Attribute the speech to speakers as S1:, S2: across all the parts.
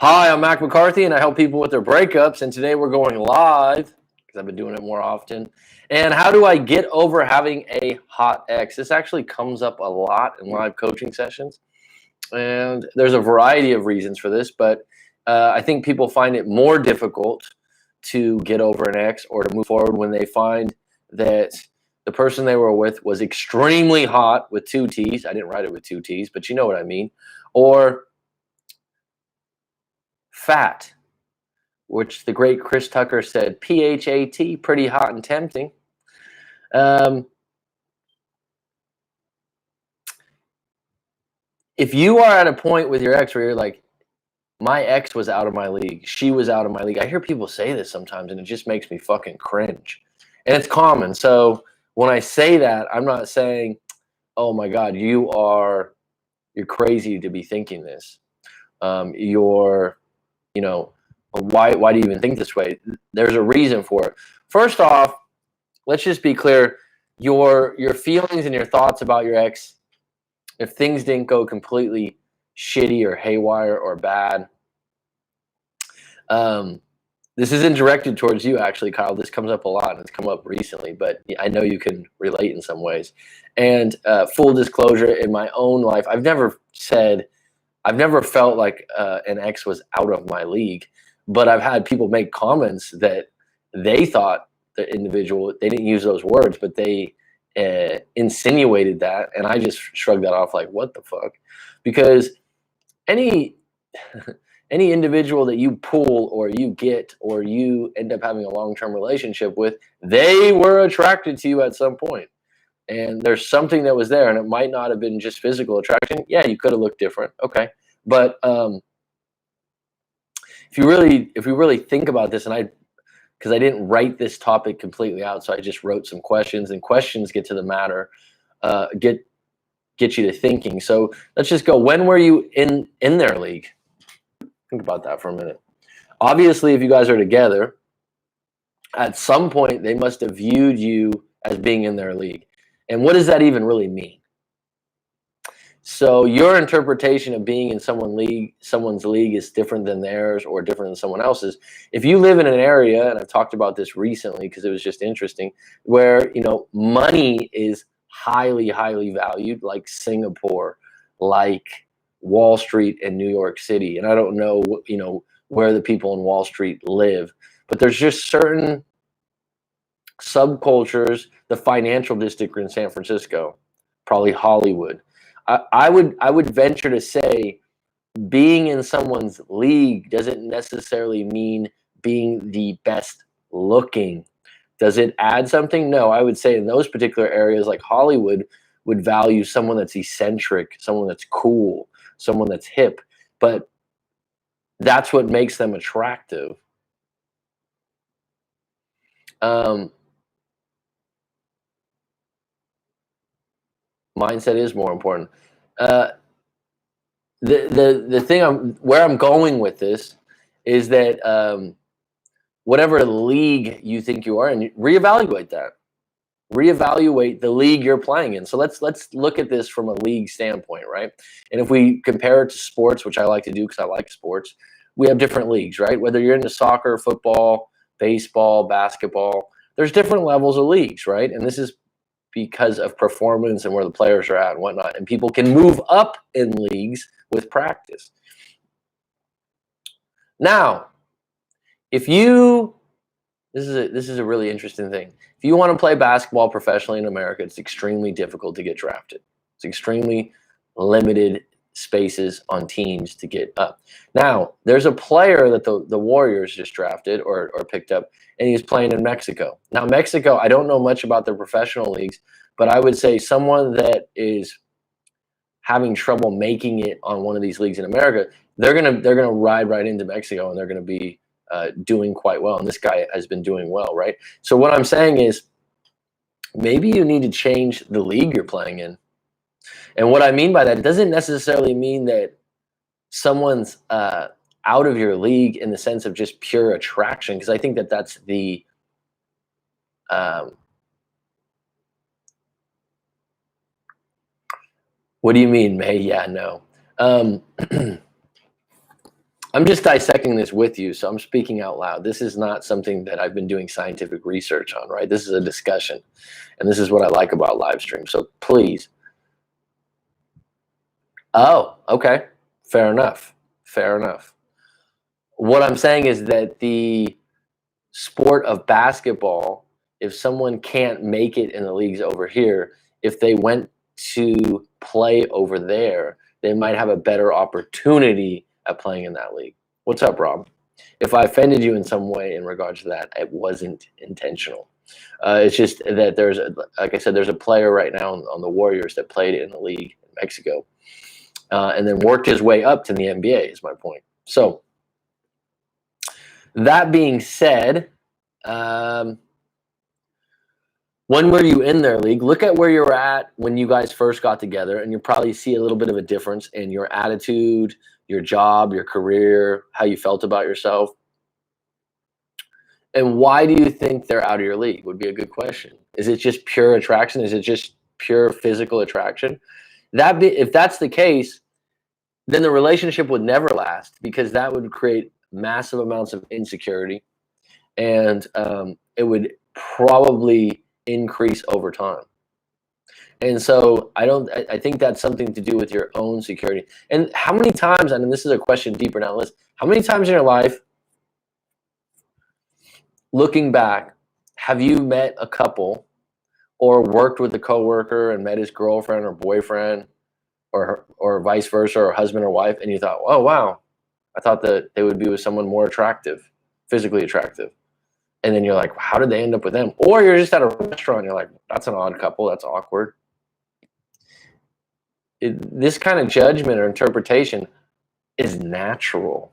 S1: Hi, I'm Mac McCarthy, and I help people with their breakups. And today we're going live because I've been doing it more often. And how do I get over having a hot ex? This actually comes up a lot in live coaching sessions. And there's a variety of reasons for this, but I think people find it more difficult to get over an ex or to move forward when they find that the person they were with was extremely hot with two T's. I didn't write it with two T's, but you know what I mean. Or fat, which the great Chris Tucker said, P-H-A-T, pretty hot and tempting. If you are at a point with your ex where you're like, my ex was out of my league, she was out of my league. I hear people say this sometimes, and it just makes me fucking cringe. And it's common. So when I say that, I'm not saying, oh my God, you're crazy to be thinking this. Why do you even think this way? There's a reason for it. First off, let's just be clear. Your feelings and your thoughts about your ex, if things didn't go completely shitty or haywire or bad, this isn't directed towards you, actually, Kyle. This comes up a lot, and it's come up recently, but I know you can relate in some ways. And full disclosure, in my own life, I've never felt like an ex was out of my league, but I've had people make comments that they thought the individual, they didn't use those words, but they insinuated that, and I just shrugged that off like, what the fuck? Because any individual that you pull or you get or you end up having a long-term relationship with, they were attracted to you at some point. And there's something that was there, and it might not have been just physical attraction. Yeah, you could have looked different. Okay. But if you really think about this, and because I didn't write this topic completely out, so I just wrote some questions, and questions get to the matter, get you to thinking. So let's just go. When were you in their league? Think about that for a minute. Obviously, if you guys are together, at some point they must have viewed you as being in their league. And what does that even really mean? So your interpretation of being in someone's league is different than theirs or different than someone else's. If you live in an area, and I've talked about this recently because it was just interesting, where money is highly, highly valued, like Singapore, like Wall Street and New York City. And I don't know, where the people in Wall Street live, but there's just certain subcultures, the financial district in San Francisco, probably Hollywood. I would venture to say being in someone's league doesn't necessarily mean being the best looking. Does it add something? No, I would say in those particular areas like Hollywood would value someone that's eccentric, someone that's cool, someone that's hip, but that's what makes them attractive. Mindset is more important. The thing where I'm going with this is that whatever league you think you are in, reevaluate that. Reevaluate the league you're playing in. So let's look at this from a league standpoint, right? And if we compare it to sports, which I like to do because I like sports, we have different leagues, right? Whether you're into soccer, football, baseball, basketball, there's different levels of leagues, right? And this is because of performance and where the players are at and whatnot. And people can move up in leagues with practice. Now, this is a really interesting thing. If you want to play basketball professionally in America, it's extremely difficult to get drafted. It's extremely limited spaces on teams to get up. Now, there's a player that the Warriors just drafted or picked up, and he's playing in Mexico. Now, Mexico, I don't know much about their professional leagues, but I would say someone that is having trouble making it on one of these leagues in America, they're gonna ride right into Mexico, and they're gonna be doing quite well. And this guy has been doing well, right? So what I'm saying is maybe you need to change the league you're playing in. And what I mean by that, it doesn't necessarily mean that someone's out of your league in the sense of just pure attraction, because I think that that's the what do you mean, May? Yeah, no. I'm just dissecting this with you, so I'm speaking out loud. This is not something that I've been doing scientific research on, right? This is a discussion, and this is what I like about live stream. So please. Oh, okay. Fair enough. Fair enough. What I'm saying is that the sport of basketball, if someone can't make it in the leagues over here, if they went to play over there, they might have a better opportunity at playing in that league. What's up, Rob? If I offended you in some way in regards to that, it wasn't intentional. It's just that like I said, there's a player right now on the Warriors that played in the league in Mexico, and then worked his way up to the NBA. Is my point. So that being said, when were you in their league? Look at where you're at when you guys first got together, and you'll probably see a little bit of a difference in your attitude, your job, your career, how you felt about yourself. And why do you think they're out of your league would be a good question. Is it just pure attraction? Is it just pure physical attraction? If that's the case, then the relationship would never last, because that would create massive amounts of insecurity, and it would probably increase over time. And so I think that's something to do with your own security. And how many times, and this is a question deeper down the list, how many times in your life, looking back, have you met a couple or worked with a coworker and met his girlfriend or boyfriend, or vice versa, or husband or wife, and you thought, oh wow, I thought that they would be with someone more attractive, physically attractive, and then you're like, how did they end up with them? Or you're just at a restaurant and you're like, that's an odd couple, that's awkward. This kind of judgment or interpretation is natural.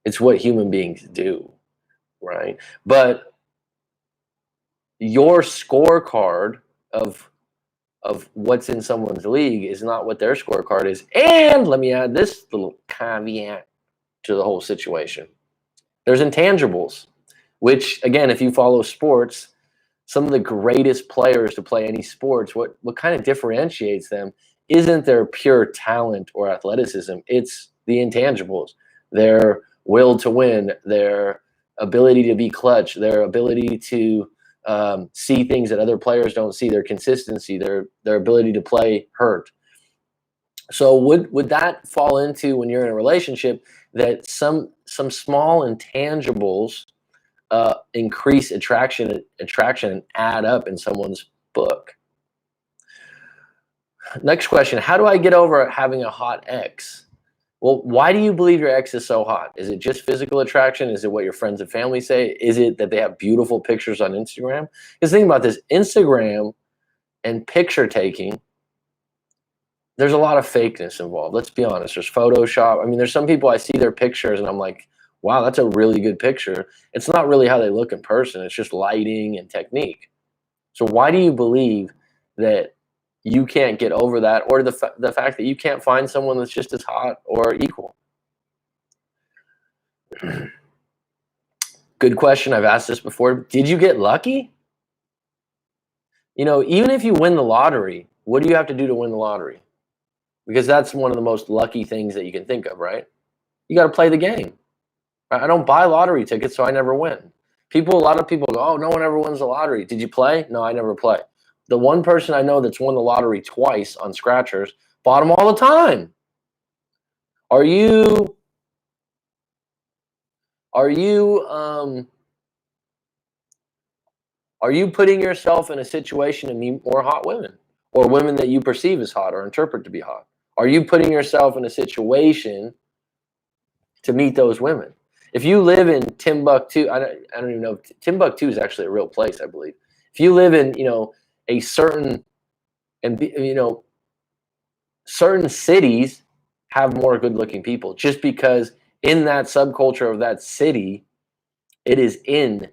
S1: It's what human beings do, right? But your scorecard of what's in someone's league is not what their scorecard is. And let me add this little caveat to the whole situation. There's intangibles, which, again, if you follow sports, some of the greatest players to play any sports, what kind of differentiates them isn't their pure talent or athleticism. It's the intangibles, their will to win, their ability to be clutch, their ability to see things that other players don't see, their consistency, their ability to play hurt. So would that fall into, when you're in a relationship, that some small intangibles increase attraction and add up in someone's book? Next question: how do I get over having a hot ex? Well, why do you believe your ex is so hot? Is it just physical attraction? Is it what your friends and family say? Is it that they have beautiful pictures on Instagram? Because think about this: Instagram and picture taking, there's a lot of fakeness involved. Let's be honest. There's Photoshop. I mean, there's some people, I see their pictures and I'm like, wow, that's a really good picture. It's not really how they look in person. It's just lighting and technique. So why do you believe that you can't get over that, or the fact that you can't find someone that's just as hot or equal? Good question. I've asked this before. Did you get lucky? You know, even if you win the lottery, what do you have to do to win the lottery? Because that's one of the most lucky things that you can think of, right? You got to play the game. I don't buy lottery tickets, so I never win. A lot of people go, oh, no one ever wins the lottery. Did you play? No, I never play. The one person I know that's won the lottery twice on scratchers bought them all the time. Are you putting yourself in a situation to meet more hot women, or women that you perceive as hot or interpret to be hot? Are you putting yourself in a situation to meet those women? If you live in Timbuktu, I don't even know. Timbuktu is actually a real place, I believe. If you live in, a certain, and certain cities have more good-looking people, just because in that subculture of that city, it is in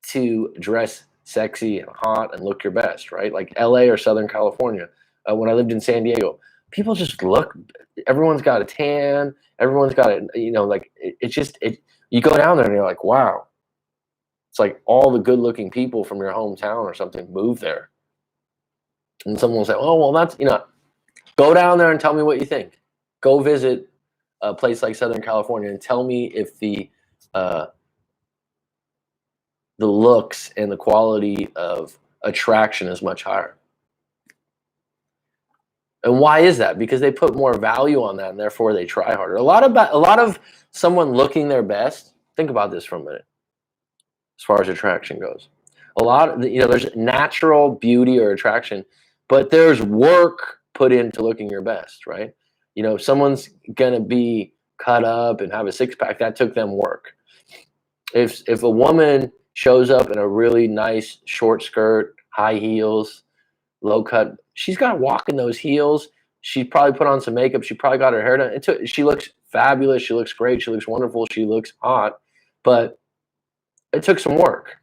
S1: to dress sexy and hot and look your best, right? Like LA or Southern California. When I lived in San Diego, people just look. Everyone's got a tan. Everyone's got it. You go down there and you're like, wow. It's like all the good-looking people from your hometown or something move there. And someone will say, oh, well, that's, go down there and tell me what you think. Go visit a place like Southern California and tell me if the looks and the quality of attraction is much higher. And why is that? Because they put more value on that, and therefore they try harder. A lot of someone looking their best. Think about this for a minute. As far as attraction goes, a lot of there's natural beauty or attraction, but there's work put into looking your best, right? If someone's gonna be cut up and have a six pack, that took them work. If a woman shows up in a really nice short skirt, high heels, low cut, she's got to walk in those heels. She probably put on some makeup. She probably got her hair done. She looks fabulous. She looks great. She looks wonderful. She looks hot. But it took some work.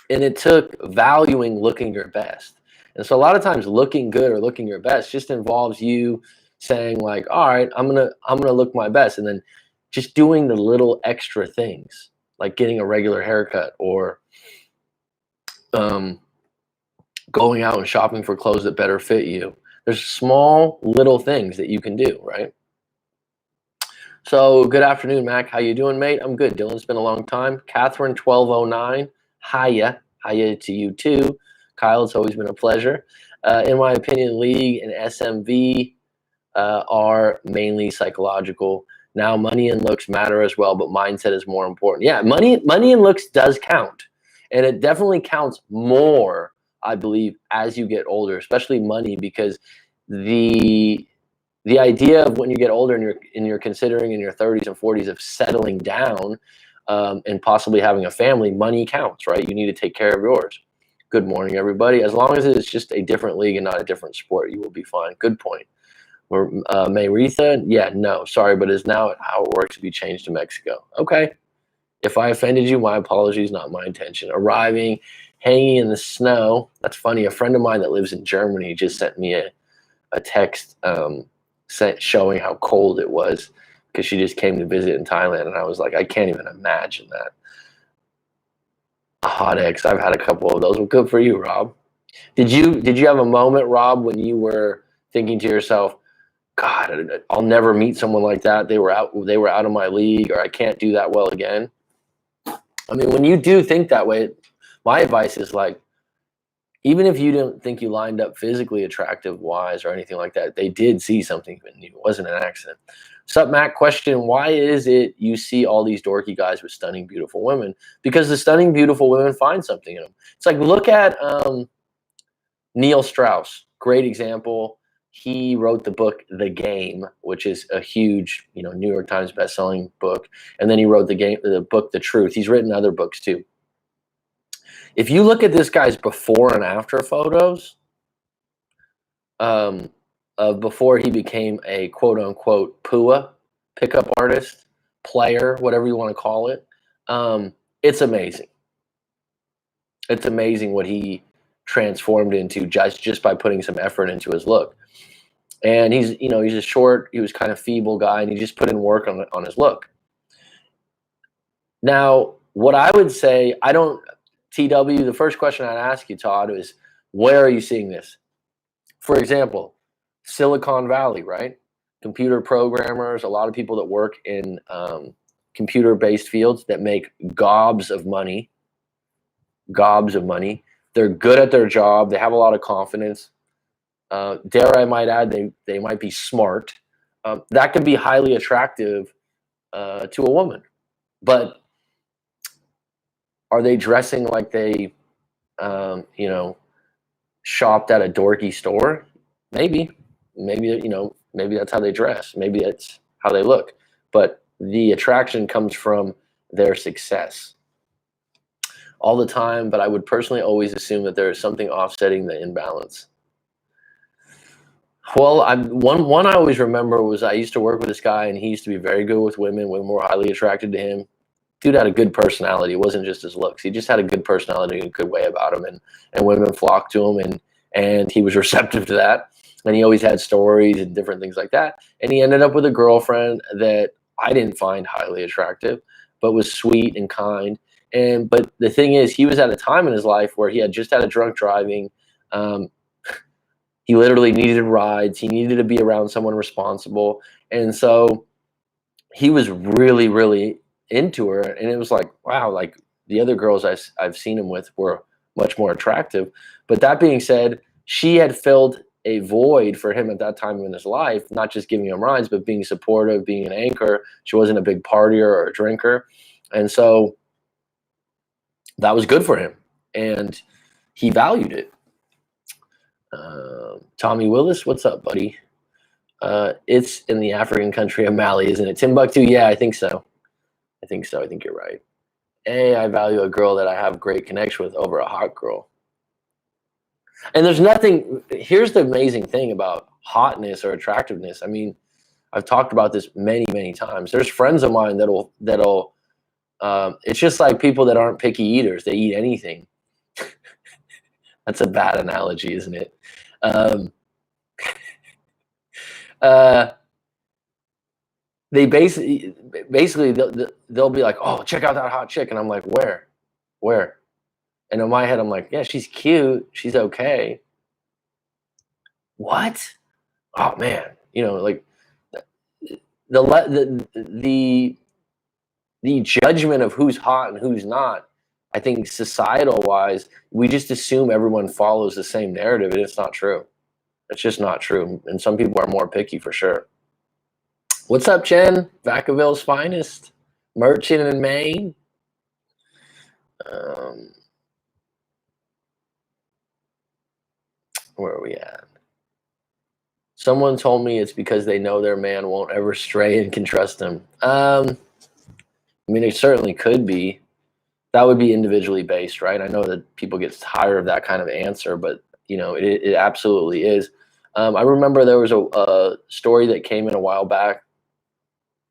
S1: And it took valuing looking your best. And so a lot of times looking good or looking your best just involves you saying like, all right, I'm gonna look my best. And then just doing the little extra things, like getting a regular haircut or going out and shopping for clothes that better fit you. There's small little things that you can do, right? So good afternoon, Mac. How you doing, mate? I'm good. Dylan, it's been a long time. Catherine 1209. Hiya to you too. Kyle, it's always been a pleasure. In my opinion, League and SMV are mainly psychological. Now, money and looks matter as well, but mindset is more important. Yeah, money and looks does count, and it definitely counts more, I believe, as you get older, especially money, because the idea of when you get older and you're considering in your 30s and 40s of settling down and possibly having a family, money counts, right? You need to take care of yours. Good morning, everybody. As long as it's just a different league and not a different sport, you will be fine. Good point. Mayretha, yeah, no, sorry, but is now how it works if you change to Mexico. Okay. If I offended you, my apologies, not my intention. Arriving, hanging in the snow. That's funny. A friend of mine that lives in Germany just sent me a text showing how cold it was because she just came to visit in Thailand, and I was like, I can't even imagine that. A hot X. I've had a couple of those. Well, good for you, Rob. Did you have a moment, Rob, when you were thinking to yourself, God, I'll never meet someone like that. They were out of my league, or I can't do that well again? I mean, when you do think that way, my advice is like, even if you didn't think you lined up physically attractive wise or anything like that, they did see something in you. It wasn't an accident. Sup, Mac? Question: why is it you see all these dorky guys with stunning, beautiful women? Because the stunning, beautiful women find something in them. It's like, look at Neil Strauss. Great example. He wrote the book The Game, which is a huge, New York Times best-selling book. And then he wrote the book The Truth. He's written other books too. If you look at this guy's before and after photos, before he became a quote-unquote PUA, pickup artist, player, whatever you want to call it, it's amazing. It's amazing what he transformed into just by putting some effort into his look. And he's a short, he was kind of feeble guy, and he just put in work on his look. Now, what I would say, TW, the first question I'd ask you, Todd, is where are you seeing this? For example, Silicon Valley, right? Computer programmers, a lot of people that work in computer-based fields that make gobs of money. They're good at their job. They have a lot of confidence. Dare I might add, they might be smart. That can be highly attractive to a woman. But are they dressing like they, shopped at a dorky store? Maybe that's how they dress. Maybe that's how they look. But the attraction comes from their success all the time. But I would personally always assume that there is something offsetting the imbalance. Well, one I always remember was I used to work with this guy, and he used to be very good with women. Women were highly attracted to him. Dude had a good personality. It wasn't just his looks. He just had a good personality and a good way about him, and women flocked to him, and he was receptive to that. And he always had stories and different things like that. And he ended up with a girlfriend that I didn't find highly attractive, but was sweet and kind. But the thing is, he was at a time in his life where he had just had a drunk driving. He literally needed rides. He needed to be around someone responsible. And so he was really, really into her, and it was like, wow, like the other girls I've seen him with were much more attractive. But that being said, she had filled a void for him at that time in his life, not just giving him rides, but being supportive, being an anchor. She wasn't a big partier or a drinker. And so that was good for him. And he valued it. Tommy Willis, what's up, buddy? It's in the African country of Mali, isn't it? Timbuktu? Yeah, I think so. I think so. I think you're right. A, I value a girl that I have great connection with over a hot girl. And there's nothing, here's the amazing thing about hotness or attractiveness. I mean, I've talked about this many, many times. There's friends of mine that'll it's just like people that aren't picky eaters. They eat anything. That's a bad analogy, isn't it? They basically they'll be like, oh, check out that hot chick. And I'm like, where? And in my head, I'm like, yeah, she's cute. She's okay. What? Oh man, like the judgment of who's hot and who's not. I think societal wise, we just assume everyone follows the same narrative, and it's not true. It's just not true. And some people are more picky for sure. What's up, Jen? Vacaville's finest, merchant in Maine. Where are we at? Someone told me it's because they know their man won't ever stray and can trust him. I mean, it certainly could be. That would be individually based, right? I know that people get tired of that kind of answer, but it absolutely is. I remember there was a story that came in a while back,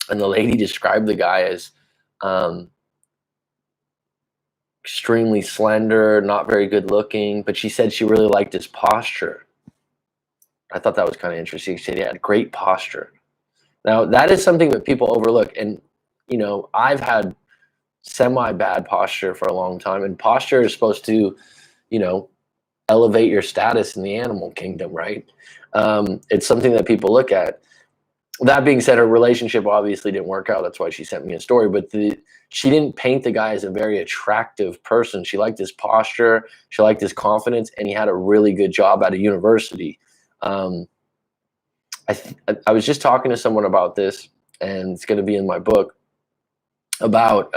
S1: and the lady described the guy as extremely slender, not very good looking, but she said she really liked his posture. I thought that was kind of interesting. She said he had great posture. Now, that is something that people overlook. And, I've had semi-bad posture for a long time. And posture is supposed to, elevate your status in the animal kingdom, right? It's something that people look at. That being said, her relationship obviously didn't work out. That's why she sent me a story. But she didn't paint the guy as a very attractive person. She liked his posture. She liked his confidence. And he had a really good job at a university. I was just talking to someone about this, and it's going to be in my book, about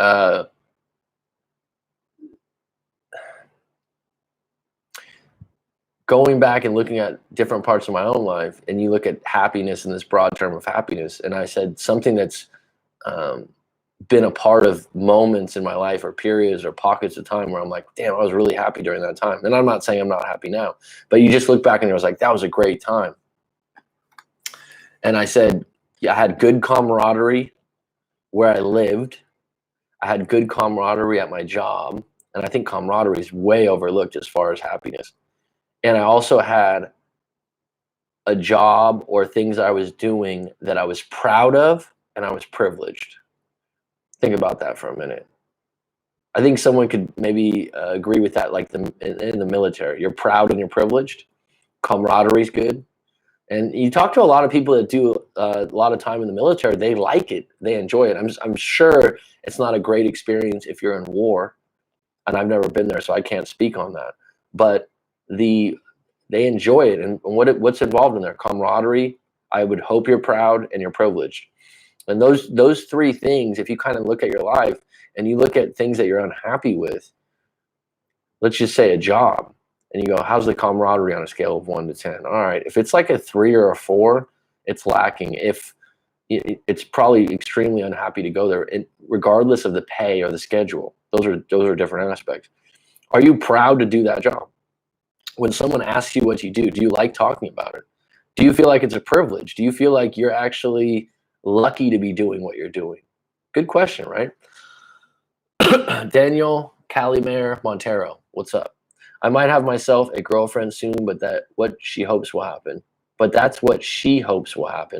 S1: going back and looking at different parts of my own life, and you look at happiness in this broad term of happiness. And I said something that's been a part of moments in my life or periods or pockets of time where I'm like, damn, I was really happy during that time. And I'm not saying I'm not happy now, but you just look back and I was like, that was a great time. And I said, yeah, I had good camaraderie where I lived. I had good camaraderie at my job. And I think camaraderie is way overlooked as far as happiness. And I also had a job or things I was doing that I was proud of, and I was privileged. Think about that for a minute. I think someone could maybe agree with that, like in the military. You're proud and you're privileged. Camaraderie is good. And you talk to a lot of people that do a lot of time in the military, they like it. They enjoy it. I'm sure it's not a great experience if you're in war, and I've never been there, so I can't speak on that. But they enjoy it, and what's involved in there? Camaraderie. I would hope you're proud and you're privileged. And those three things, if you kind of look at your life and you look at things that you're unhappy with, let's just say a job, and you go, how's the camaraderie on a scale of 1 to 10? All right, if it's like a 3 or a 4, it's lacking. If it's probably extremely unhappy to go there, regardless of the pay or the schedule. Those are different aspects. Are you proud to do that job? When someone asks you what you do you like talking about it? Do you feel like it's a privilege? Do you feel like you're actually lucky to be doing what you're doing? Good question, right? Daniel Calimere Montero, what's up? I might have myself a girlfriend soon, but that's what she hopes will happen.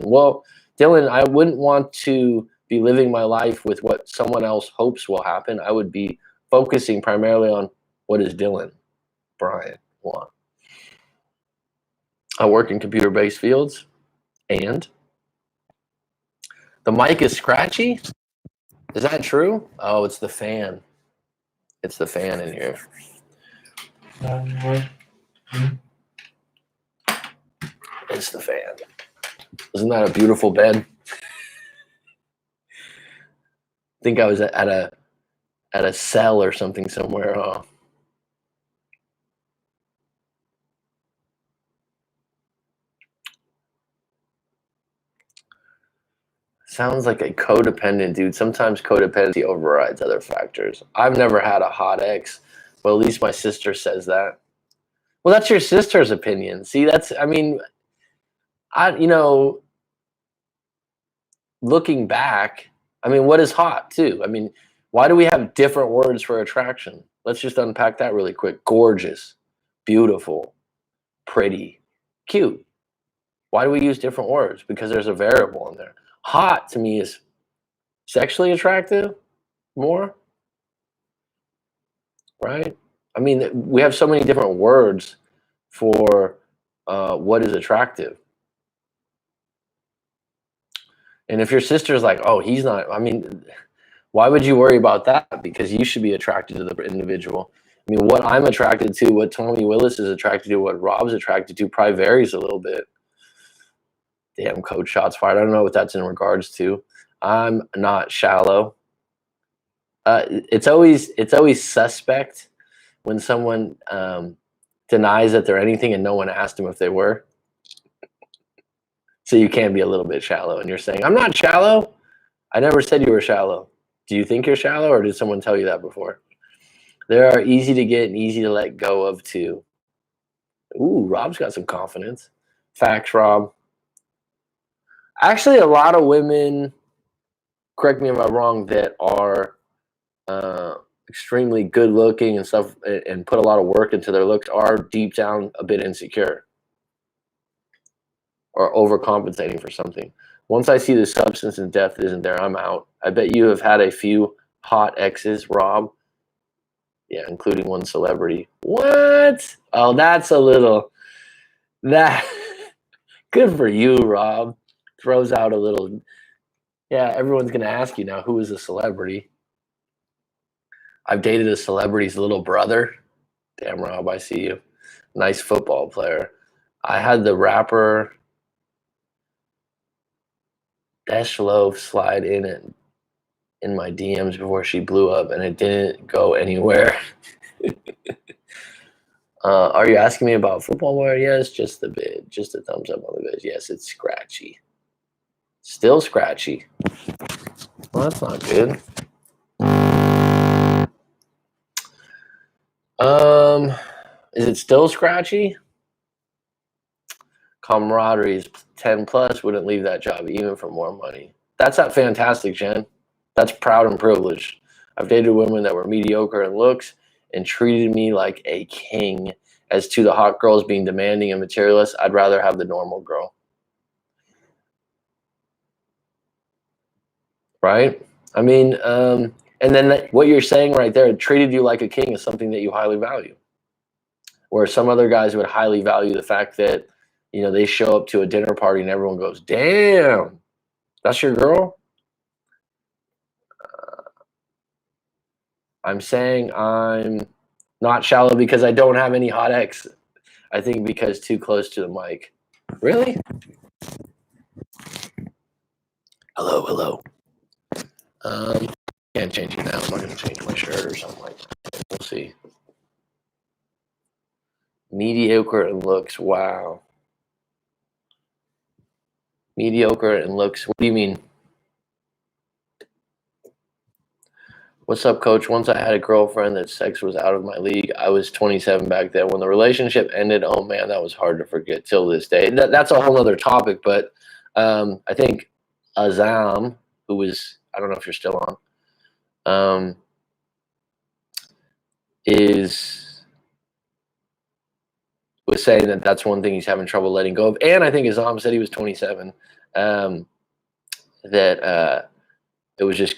S1: Well, Dylan, I wouldn't want to be living my life with what someone else hopes will happen. I would be focusing primarily on what does Dylan Bryant want. I work in computer-based fields, and The mic is scratchy? Is that true? Oh, it's the fan. It's the fan in here. It's the fan. Isn't that a beautiful bed? I think I was at a cell or something somewhere. Oh. Sounds like a codependent dude. Sometimes codependency overrides other factors. I've never had a hot ex, but at least my sister says that. Well, that's your sister's opinion. See, I mean, looking back, I mean, what is hot too? I mean, why do we have different words for attraction? Let's just unpack that really quick. Gorgeous, beautiful, pretty, cute. Why do we use different words? Because there's a variable in there. Hot to me is sexually attractive more, right? I mean, we have so many different words for what is attractive. And if your sister's like, oh, he's not, I mean, why would you worry about that? Because you should be attracted to the individual. I mean, what I'm attracted to, what Tommy Willis is attracted to, what Rob's attracted to probably varies a little bit. Damn, coach, shots fired. I don't know what that's in regards to. I'm not shallow. It's always suspect when someone denies that they're anything and no one asked them if they were. So you can be a little bit shallow, and you're saying, I'm not shallow. I never said you were shallow. Do you think you're shallow, or did someone tell you that before? There are easy to get and easy to let go of too. Ooh, Rob's got some confidence. Facts, Rob. Actually, a lot of women, correct me if I'm wrong, that are extremely good looking and stuff and put a lot of work into their looks are deep down a bit insecure or overcompensating for something. Once I see the substance and depth isn't there, I'm out. I bet you have had a few hot exes, Rob. Yeah, including one celebrity. What? Oh, that's a little, that, good for you, Rob. Throws out a little, yeah, everyone's going to ask you now, who is a celebrity? I've dated a celebrity's little brother. Damn, Rob, I see you. Nice football player. I had the rapper Dash Loaf slide in my DMs before she blew up, and it didn't go anywhere. Are you asking me about football wear? Yes, just a bit. Just a thumbs up on the vid. Yes, it's scratchy. Still scratchy. Well, that's not good. Is it still scratchy? Camaraderie is 10 plus, wouldn't leave that job even for more money. That's not fantastic, Jen. That's proud and privileged. I've dated women that were mediocre in looks and treated me like a king. As to the hot girls being demanding and materialist, I'd rather have the normal girl. Right? I mean, and then what you're saying right there, treated you like a king is something that you highly value. Where some other guys would highly value the fact that, you know, they show up to a dinner party and everyone goes, damn, that's your girl? I'm saying I'm not shallow because I don't have any hot ex. I think because too close to the mic. Really? Hello. Can't change it now. I'm not going to change my shirt or something like that. We'll see. Mediocre in looks. Wow. Mediocre in looks. What do you mean? What's up, coach? Once I had a girlfriend that sex was out of my league. I was 27 back then. When the relationship ended, oh man, that was hard to forget till this day. That's a whole other topic, but I think Azam, who was, I don't know if you're still on, was saying that that's one thing he's having trouble letting go of. And I think Azam said he was 27, that it was just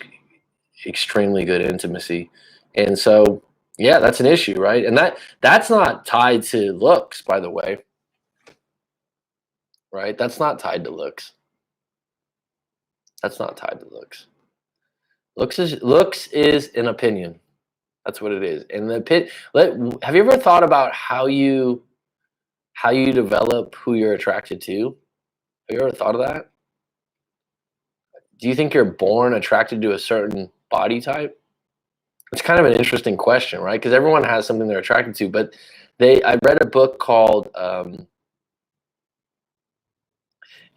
S1: extremely good intimacy. And so, yeah, that's an issue, right? And that's not tied to looks, by the way, right? That's not tied to looks. That's not tied to looks. Looks is an opinion. That's what it is. And have you ever thought about how you develop who you're attracted to? Have you ever thought of that? Do you think you're born attracted to a certain body type? It's kind of an interesting question, right? Because everyone has something they're attracted to. But I read a book called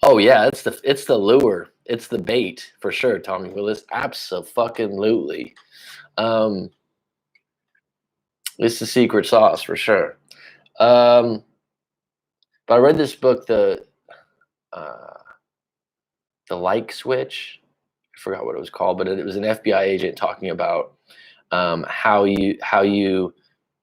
S1: oh yeah, it's the lure. It's the bait for sure, Tommy Willis. Abso-fucking-lutely. It's the secret sauce for sure. But I read this book, the like switch. I forgot what it was called, but it was an FBI agent talking about how you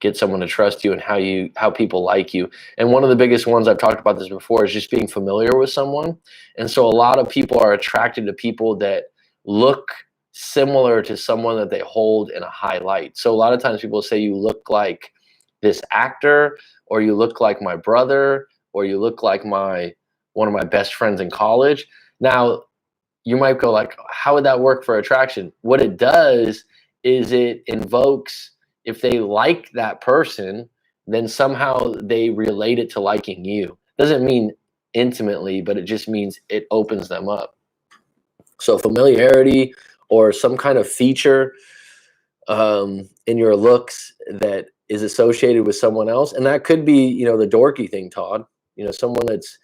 S1: get someone to trust you and how people like you. And one of the biggest ones, I've talked about this before, is just being familiar with someone. And so a lot of people are attracted to people that look similar to someone that they hold in a high light. So a lot of times people say, you look like this actor, or you look like my brother, or you look like one of my best friends in college. Now, you might go like, how would that work for attraction? What it does is it invokes, if they like that person, then somehow they relate it to liking you. Doesn't mean intimately, but it just means it opens them up. So familiarity, or some kind of feature in your looks that is associated with someone else. And that could be, the dorky thing, Todd, someone that's,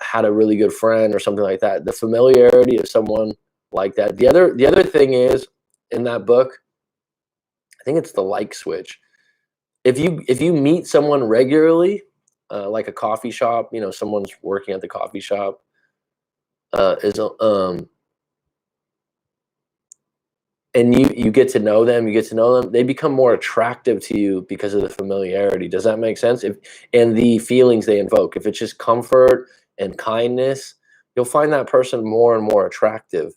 S1: had a really good friend or something like that. The familiarity of someone like that. The other thing is, in that book, I think it's the like switch. If you meet someone regularly, like a coffee shop, someone's working at the coffee shop, and you get to know them, they become more attractive to you because of the familiarity. Does that make sense? And the feelings they invoke. If it's just comfort and kindness, you'll find that person more and more attractive,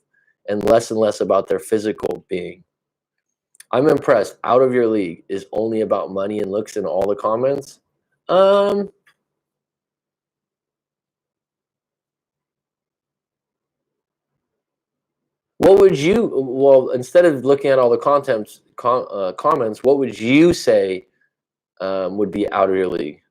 S1: and less about their physical being. I'm impressed. Out of your league is only about money and looks in all the comments. What would you? Well, instead of looking at all the comments, what would you say would be out of your league?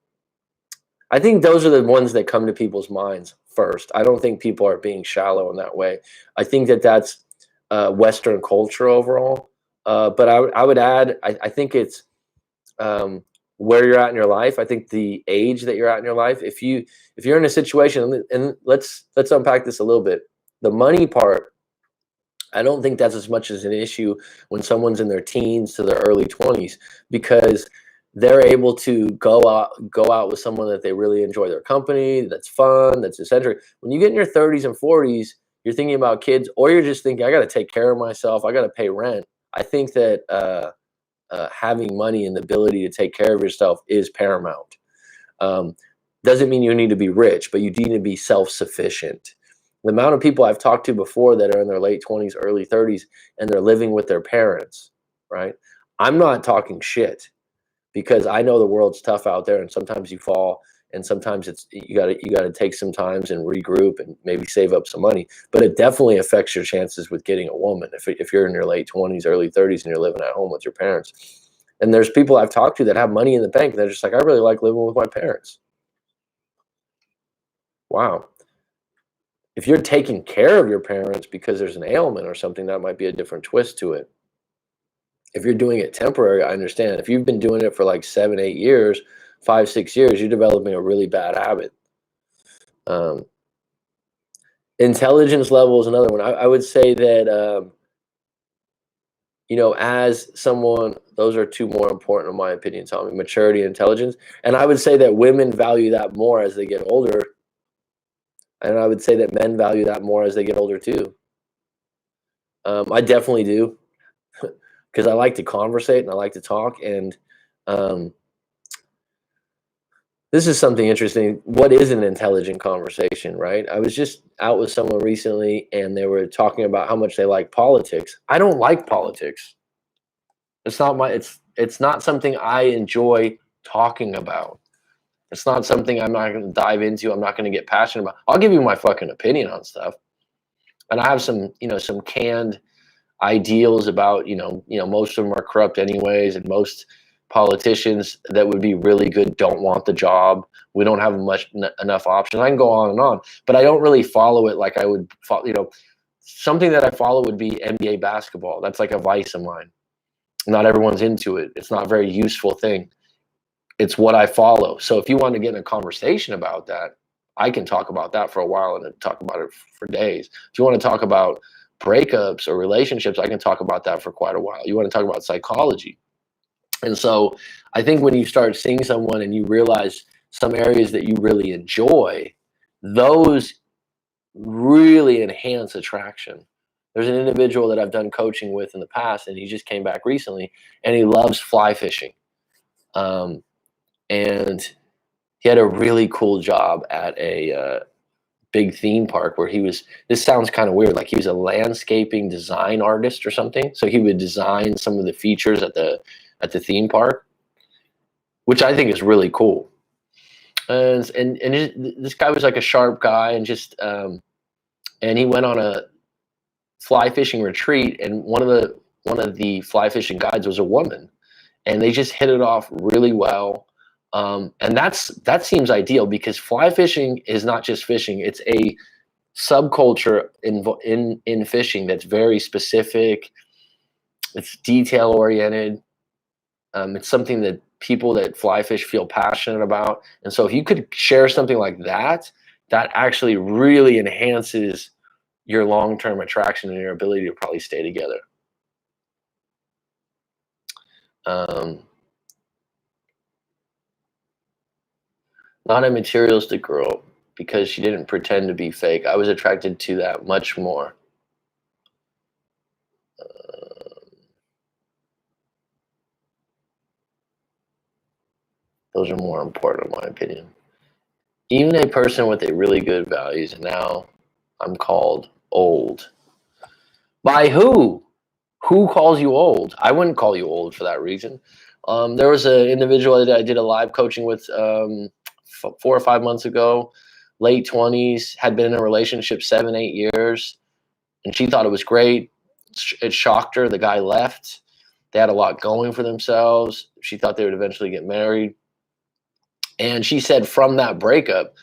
S1: I think those are the ones that come to people's minds first. I don't think people are being shallow in that way. I think that's Western culture overall. But I would add, I think it's where you're at in your life. I think the age that you're at in your life. If you're in a situation, and let's unpack this a little bit. The money part, I don't think that's as much as an issue when someone's in their teens to their early 20s, because they're able to go out with someone that they really enjoy their company, that's fun, that's eccentric. When you get in your 30s and 40s, you're thinking about kids, or you're just thinking, I got to take care of myself, I got to pay rent. I think that having money and the ability to take care of yourself is paramount. Doesn't mean you need to be rich, but you need to be self-sufficient. The amount of people I've talked to before that are in their late 20s, early 30s, and they're living with their parents, right? I'm not talking shit, because I know the world's tough out there, and sometimes you fall, and sometimes you got to take some times and regroup and maybe save up some money. But it definitely affects your chances with getting a woman if you're in your late 20s, early 30s, and you're living at home with your parents. And there's people I've talked to that have money in the bank, and they're just like, I really like living with my parents. Wow. If you're taking care of your parents because there's an ailment or something, that might be a different twist to it. If you're doing it temporary, I understand. If you've been doing it for like 7, 8 years, 5, 6 years, you're developing a really bad habit. Intelligence level is another one. I would say that, as someone, those are two more important in my opinion, Tommy: maturity and intelligence. And I would say that women value that more as they get older. And I would say that men value that more as they get older too. I definitely do, because I like to conversate and I like to talk. And this is something interesting. What is an intelligent conversation, right? I was just out with someone recently, and they were talking about how much they like politics. I don't like politics. It's not something I enjoy talking about. It's not something I'm not going to dive into. I'm not going to get passionate about. I'll give you my fucking opinion on stuff. And I have some, some canned ideals about, most of them are corrupt anyways, and most politicians that would be really good don't want the job. We don't have enough options. I can go on and on, but I don't really follow it like I would follow. Something that I follow would be NBA basketball. That's like a vice of mine. Not everyone's into it. It's not a very useful thing. It's what I follow. So if you want to get in a conversation about that, I can talk about that for a while and talk about it for days. If you want to talk about breakups or relationships, I can talk about that for quite a while. You want to talk about psychology. And so I think when you start seeing someone and you realize some areas that you really enjoy, those really enhance attraction. There's an individual that I've done coaching with in the past, and he just came back recently, and he loves fly fishing. And he had a really cool job at a big theme park where he was, this sounds kind of weird, like he was a landscaping design artist or something. So he would design some of the features at the theme park, which I think is really cool. And this guy was like a sharp guy, and just and he went on a fly fishing retreat, and one of the fly fishing guides was a woman, and they just hit it off really well. And that seems ideal, because fly fishing is not just fishing; it's a subculture in fishing that's very specific. It's detail oriented. It's something that people that fly fish feel passionate about, and so if you could share something like that, that actually really enhances your long-term attraction and your ability to probably stay together. Not a materialistic girl, because she didn't pretend to be fake. I was attracted to that much more. Those are more important, in my opinion. Even a person with a really good values, and now I'm called old. By who? Who calls you old? I wouldn't call you old for that reason. There was an individual that I did a live coaching with 4 or 5 months ago, late 20s, had been in a relationship 7, 8 years, and she thought it was great. It shocked her. The guy left. They had a lot going for themselves. She thought they would eventually get married. And she said from that breakup,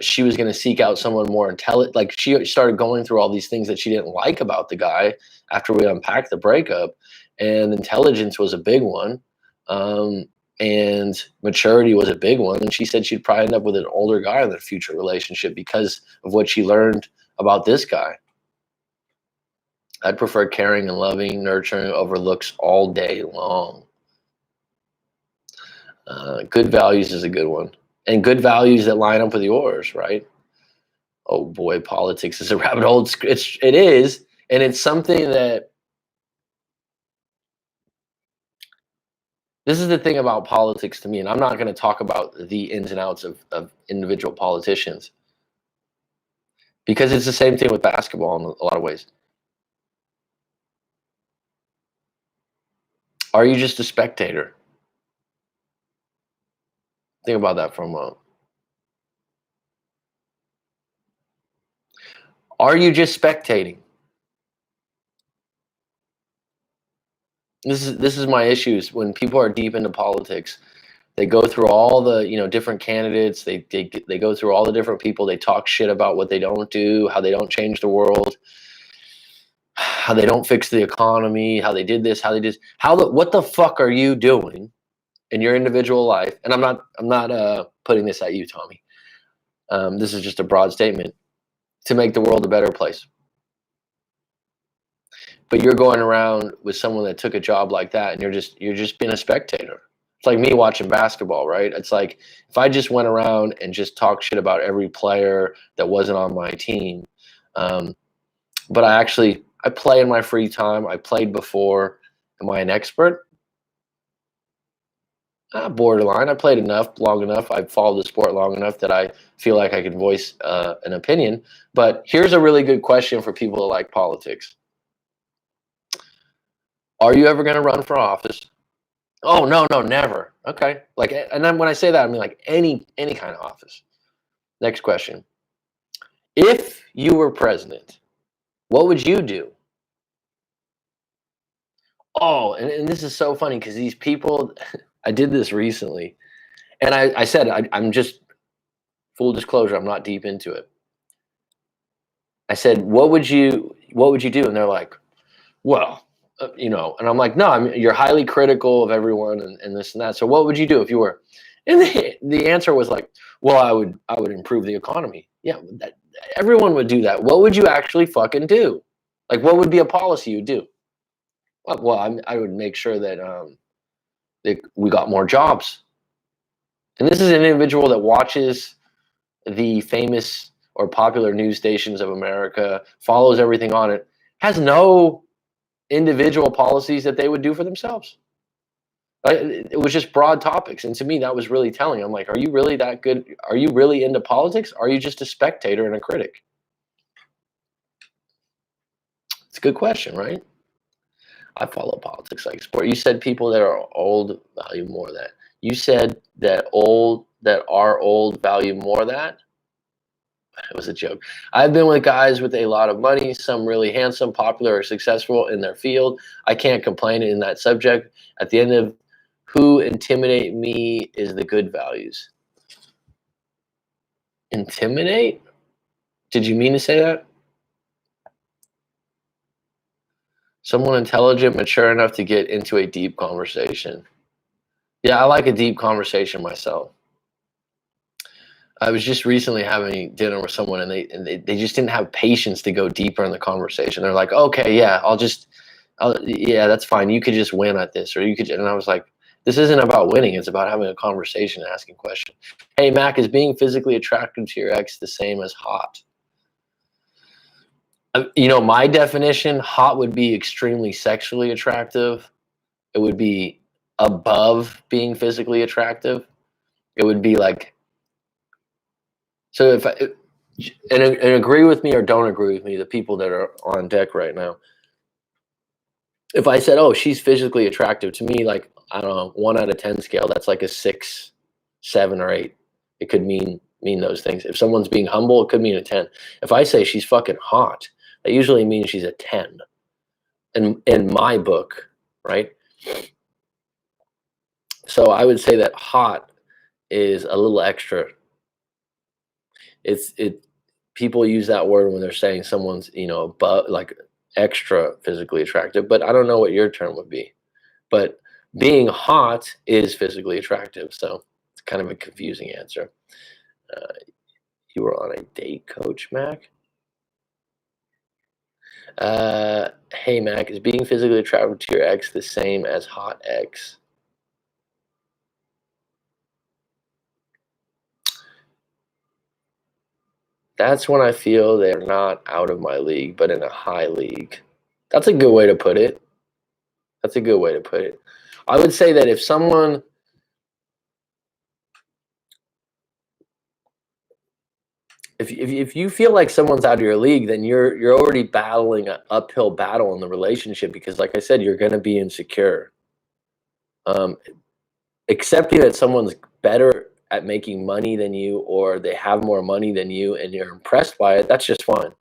S1: she was going to seek out someone more intelligent. Like, she started going through all these things that she didn't like about the guy after we unpacked the breakup, and intelligence was a big one, and maturity was a big one. And she said she'd probably end up with an older guy in the future relationship because of what she learned about this guy. I'd prefer caring and loving, nurturing over looks all day long. Good values is a good one. And good values that line up with yours, right? Oh boy, politics is a rabbit hole. It is, and it's something that, this is the thing about politics to me, and I'm not going to talk about the ins and outs of individual politicians, because it's the same thing with basketball in a lot of ways. Are you just a spectator? Think about that for a moment. Are you just spectating? This is my issues when people are deep into politics. They go through all the different candidates. They go through all the different people. They talk shit about what they don't do, how they don't change the world, how they don't fix the economy, how they did this, how they did what the fuck are you doing in your individual life? And I'm not putting this at you, Tommy. This is just a broad statement to make the world a better place. But you're going around with someone that took a job like that, and you're just being a spectator. It's like me watching basketball, right? It's like if I just went around and just talked shit about every player that wasn't on my team, but I play in my free time. I played before. Am I an expert? Borderline. I played long enough. I've followed the sport long enough that I feel like I can voice an opinion. But here's a really good question for people that like politics. Are you ever going to run for office? Oh, no, never. Okay. Like, and then when I say that, I mean like any kind of office. Next question. If you were president, What would you do? Oh, and this is so funny because these people, I did this recently, and I said I'm just full disclosure, I'm not deep into it. I said, what would you do? And they're like, well, and I'm like, no, you're highly critical of everyone and this and that. So what would you do if you were? And the answer was like, well, I would improve the economy. Yeah, everyone would do that. What would you actually fucking do? Like, what would be a policy you'd do? Well, I would make sure that we got more jobs. And this is an individual that watches the famous or popular news stations of America, follows everything on it, has no individual policies that they would do for themselves. It was just broad topics. And to me, that was really telling. I'm like, are you really that good? Are you really into politics? Or are you just a spectator and a critic? It's a good question, right? I follow politics like sport. You said people that are old value more of that. You said that are old value more of that. It was a joke. I've been with guys with a lot of money, some really handsome, popular, or successful in their field. I can't complain in that subject. At the end of who intimidate me is the good values. Intimidate? Did you mean to say that? Someone intelligent, mature enough to get into a deep conversation. Yeah, I like a deep conversation myself. I was just recently having dinner with someone, and they just didn't have patience to go deeper in the conversation. They're like, okay, yeah, yeah, that's fine. You could just win at this, or you could. And I was like, this isn't about winning. It's about having a conversation and asking questions. Hey, Mac, is being physically attracted to your ex the same as hot? My definition, hot would be extremely sexually attractive. It would be above being physically attractive. It would be like, so and agree with me or don't agree with me, the people that are on deck right now. If I said, oh, she's physically attractive, to me, like, I don't know, 1 out of 10 scale, that's like a 6, 7, or 8. It could mean those things. If someone's being humble, it could mean a 10. If I say she's fucking hot, that usually means she's a 10 in my book, right? So I would say that hot is a little extra. People use that word when they're saying someone's, above, like extra physically attractive, but I don't know what your term would be. But being hot is physically attractive, so it's kind of a confusing answer. You were on a date, Coach Mac? Hey, Mac, is being physically attracted to your ex the same as hot ex? That's when I feel they're not out of my league, but in a high league. That's a good way to put it. That's a good way to put it. I would say that if you feel like someone's out of your league, then you're already battling an uphill battle in the relationship, because, like I said, you're going to be insecure. Accepting that someone's better at making money than you, or they have more money than you, and you're impressed by it, that's just fine.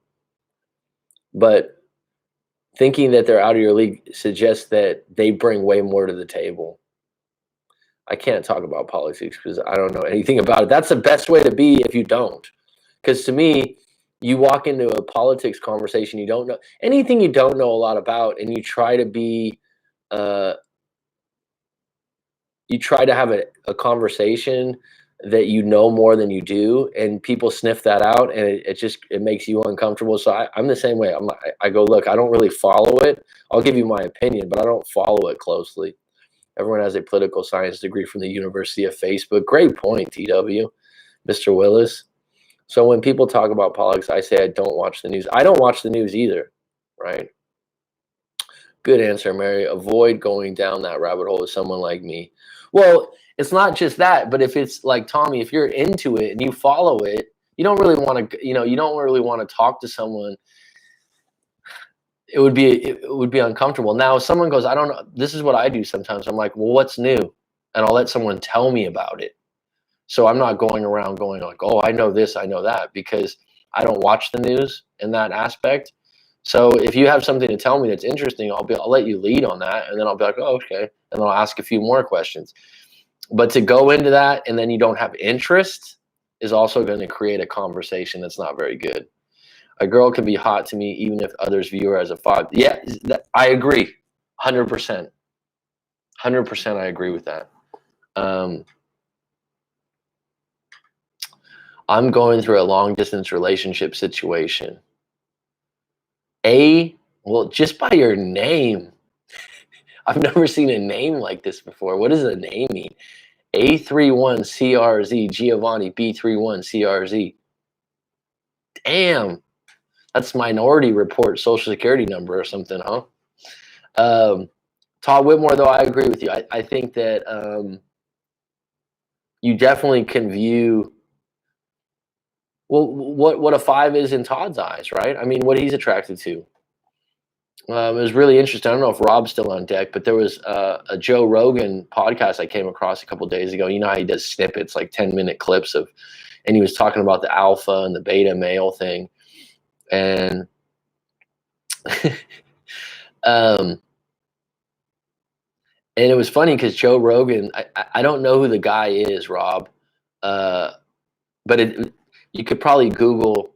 S1: But thinking that they're out of your league suggests that they bring way more to the table. I can't talk about politics because I don't know anything about it. That's the best way to be if you don't. Because to me, you walk into a politics conversation, you don't know anything, you don't know a lot about, and you try to be, you try to have a conversation that you know more than you do, and people sniff that out, and it makes you uncomfortable. So I'm the same way. I go, look, I don't really follow it. I'll give you my opinion, but I don't follow it closely. Everyone has a political science degree from the University of Facebook. Great point, TW, Mr. Willis. So when people talk about politics, I say I don't watch the news. I don't watch the news either, right? Good answer, Mary. Avoid going down that rabbit hole with someone like me. Well, it's not just that, but if it's like Tommy, if you're into it and you follow it, you don't really want to, you don't really want to talk to someone. It would be uncomfortable. Now, if someone goes, I don't know, this is what I do sometimes. I'm like, well, what's new? And I'll let someone tell me about it. So I'm not going around going like, oh, I know this, I know that, because I don't watch the news in that aspect. So if you have something to tell me that's interesting, I'll let you lead on that, and then I'll be like, oh, okay, and then I'll ask a few more questions. But to go into that and then you don't have interest is also going to create a conversation that's not very good. A girl can be hot to me even if others view her as a 5. Yeah, I agree, 100%. 100%, I agree with that. I'm going through a long distance relationship situation. Well, just by your name, I've never seen a name like this before. What does a name mean? A31CRZ Giovanni B31CRZ. Damn, that's Minority Report Social Security number or something, huh? Todd Whitmore, though, I agree with you. I think that you definitely can view, well, what a 5 is in Todd's eyes, right? I mean, what he's attracted to. It was really interesting. I don't know if Rob's still on deck, but there was a Joe Rogan podcast I came across a couple of days ago. You know how he does snippets, like 10-minute clips of, and he was talking about the alpha and the beta male thing. And and it was funny because Joe Rogan, I don't know who the guy is, Rob, but you could probably Google